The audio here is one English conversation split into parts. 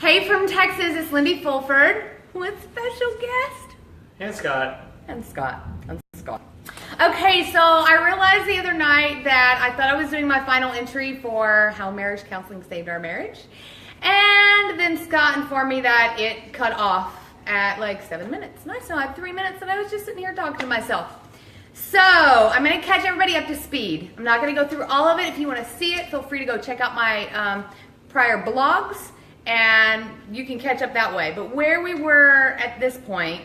Hey from Texas, it's Lindy Fulford with special guest. And Scott. And Scott. Okay, so I realized the other night that I thought I was doing my final entry for how marriage counseling saved our marriage. And then Scott informed me that it cut off at like 7 minutes. And I still had 3 minutes and I was just sitting here talking to myself. So I'm going to catch everybody up to speed. I'm not going to go through all of it. If you want to see it, feel free to go check out my prior blogs and you can catch up that way. But where we were at this point,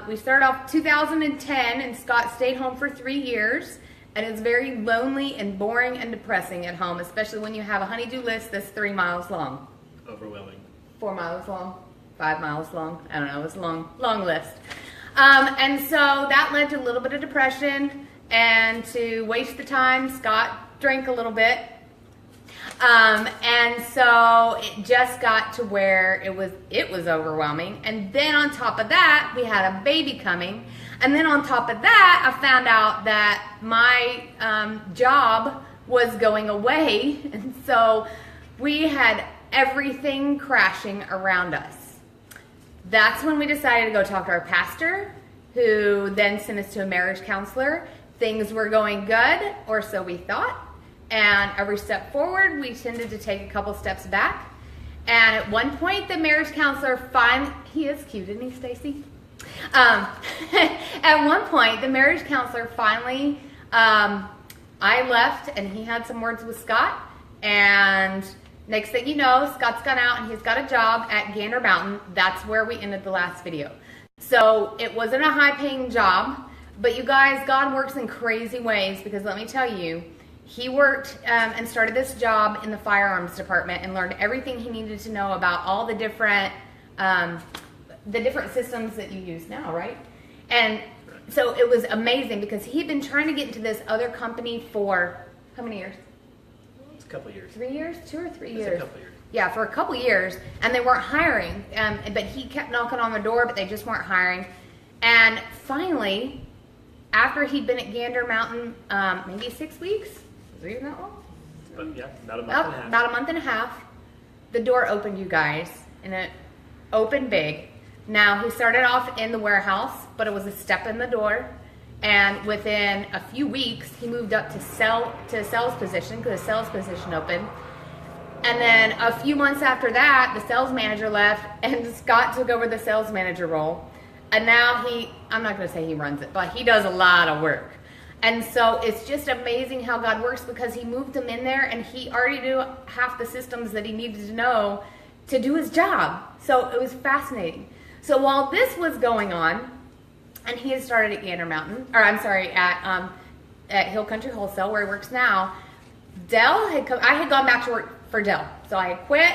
we started off 2010 and Scott stayed home for 3 years. And it's very lonely and boring and depressing at home, especially when you have a honey-do list that's 3 miles long. Overwhelming. 4 miles long, 5 miles long. I don't know, it's a long list. And so that led to a little bit of depression and to waste the time. Scott drank a little bit. And so it just got to where it was overwhelming. And then on top of that, we had a baby coming. And then on top of that, I found out that my job was going away. And so we had everything crashing around us. That's when we decided to go talk to our pastor, who then sent us to a marriage counselor. Things were going good, or so we thought. And every step forward, we tended to take a couple steps back. And at one point, the marriage counselor he is cute, isn't he, Stacy? At one point, the marriage counselor finally, I left and he had some words with Scott. And next thing you know, Scott's gone out and he's got a job at Gander Mountain. That's where we ended the last video. So it wasn't a high-paying job, but you guys, God works in crazy ways, because let me tell you, he worked and started this job in the firearms department and learned everything he needed to know about all the different systems that you use now, right? And so it was amazing, because he'd been trying to get into this other company for how many years? It's a couple years. 3 years? 2 or 3 years? It's a couple years. Yeah, for a couple years, and they weren't hiring. But he kept knocking on the door, but they just weren't hiring. And finally, after he'd been at Gander Mountain maybe 6 weeks, was it even that long? But yeah, about a month and a half. About a month and a half, the door opened, you guys, and it opened big. Now, he started off in the warehouse, but it was a step in the door. And within a few weeks, he moved up to a sales position, because the sales position opened. And then a few months after that, the sales manager left, and Scott took over the sales manager role. And now I'm not going to say he runs it, but he does a lot of work. And so it's just amazing how God works, because he moved him in there and he already knew half the systems that he needed to know to do his job. So it was fascinating. So while this was going on, and he had started at Gander Mountain, at Hill Country Wholesale, where he works now, I had gone back to work for Dell. So I had quit.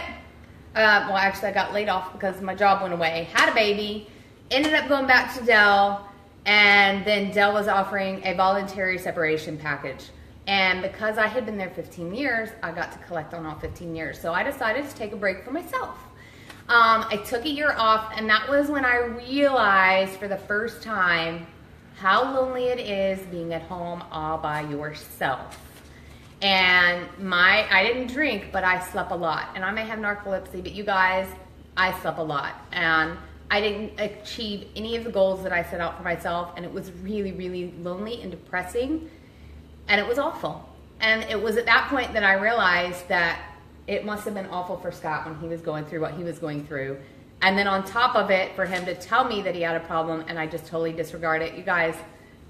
Actually I got laid off because my job went away, had a baby, ended up going back to Dell, and then Dell was offering a voluntary separation package. And because I had been there 15 years, I got to collect on all 15 years. So I decided to take a break for myself. I took a year off, and that was when I realized for the first time how lonely it is being at home all by yourself. And I didn't drink, but I slept a lot. And I may have narcolepsy, but you guys, I slept a lot. And I didn't achieve any of the goals that I set out for myself. And it was really, really lonely and depressing. And it was awful. And it was at that point that I realized that it must have been awful for Scott when he was going through what he was going through. And then on top of it, for him to tell me that he had a problem, and I just totally disregard it. You guys,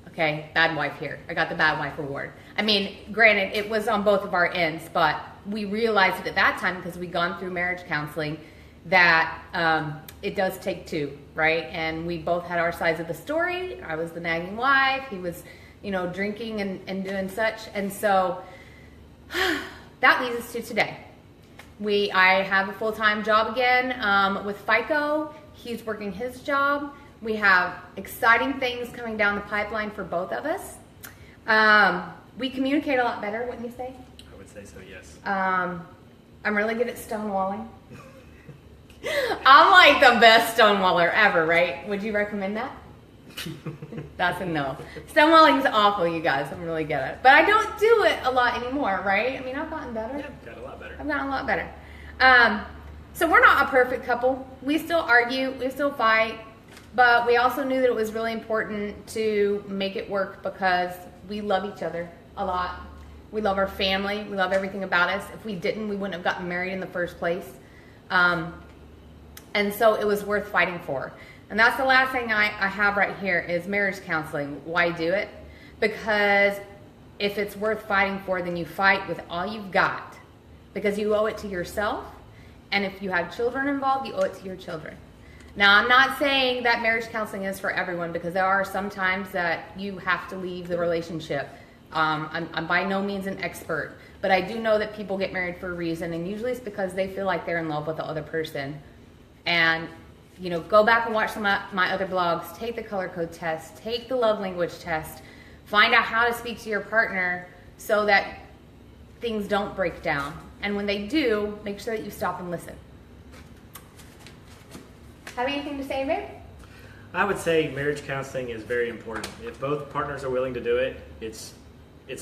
okay, bad wife here. I got the bad wife reward. I mean, granted, it was on both of our ends, but we realized it at that time, because we'd gone through marriage counseling, that it does take two, right? And we both had our sides of the story. I was the nagging wife. He was, drinking and doing such. And so that leads us to today. I have a full-time job again with FICO. He's working his job. We have exciting things coming down the pipeline for both of us. We communicate a lot better, wouldn't you say? I would say so, yes. I'm really good at stonewalling. I'm like the best stonewaller ever, right? Would you recommend that? That's a no. Stonewalling's awful, you guys. I'm really good at it. But I don't do it a lot anymore, right? I mean, I've gotten better. Yeah, got a lot better. I've gotten a lot better. So we're not a perfect couple. We still argue, we still fight, but we also knew that it was really important to make it work because we love each other a lot. We love our family. We love everything about us. If we didn't, we wouldn't have gotten married in the first place. And so it was worth fighting for. And that's the last thing I have right here is marriage counseling. Why do it? Because if it's worth fighting for, then you fight with all you've got because you owe it to yourself. And if you have children involved, you owe it to your children. Now, I'm not saying that marriage counseling is for everyone because there are some times that you have to leave the relationship. I'm by no means an expert, but I do know that people get married for a reason, and usually it's because they feel like they're in love with the other person. And, you know, go back and watch some of my other blogs, take the color code test, take the love language test, find out how to speak to your partner so that things don't break down. And when they do, make sure that you stop and listen. Have anything to say, babe? I would say marriage counseling is very important. If both partners are willing to do it, it's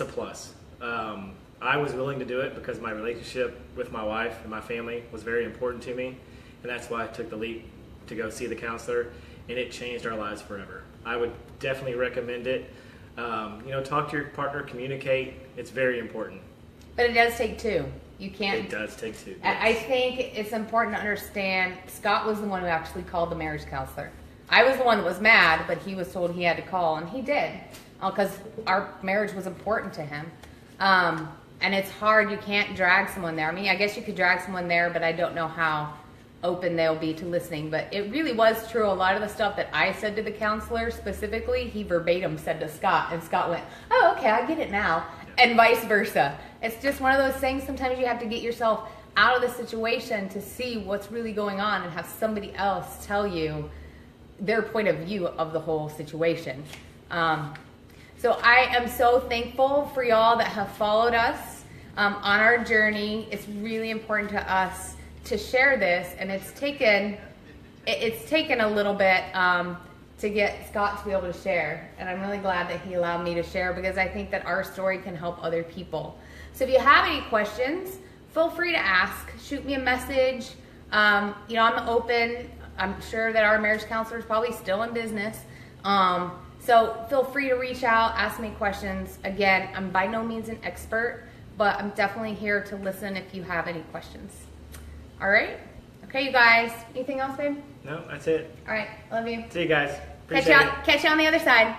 a plus. I was willing to do it because my relationship with my wife and my family was very important to me, and that's why I took the leap to go see the counselor, and it changed our lives forever. I would definitely recommend it. Talk to your partner, communicate. It's very important. But it does take two. You can't. It does take two. Yes. I think it's important to understand Scott was the one who actually called the marriage counselor. I was the one that was mad, but he was told he had to call, and he did because our marriage was important to him. And it's hard. You can't drag someone there. I mean, I guess you could drag someone there, but I don't know how open they'll be to listening. But it really was true. A lot of the stuff that I said to the counselor specifically, he verbatim said to Scott, and Scott went, "Oh, okay, I get it now," and vice versa. It's just one of those things. Sometimes you have to get yourself out of the situation to see what's really going on and have somebody else tell you their point of view of the whole situation. So I am so thankful for y'all that have followed us on our journey. It's really important to us to share this, and it's taken a little bit to get Scott to be able to share, and I'm really glad that he allowed me to share because I think that our story can help other people. So if you have any questions, feel free to ask. Shoot me a message. I'm open. I'm sure that our marriage counselor is probably still in business. So feel free to reach out, ask me questions. Again, I'm by no means an expert, but I'm definitely here to listen if you have any questions. All right? Okay, you guys. Anything else, babe? No, that's it. All right. Love you. See you guys. Appreciate it. Catch you on the other side.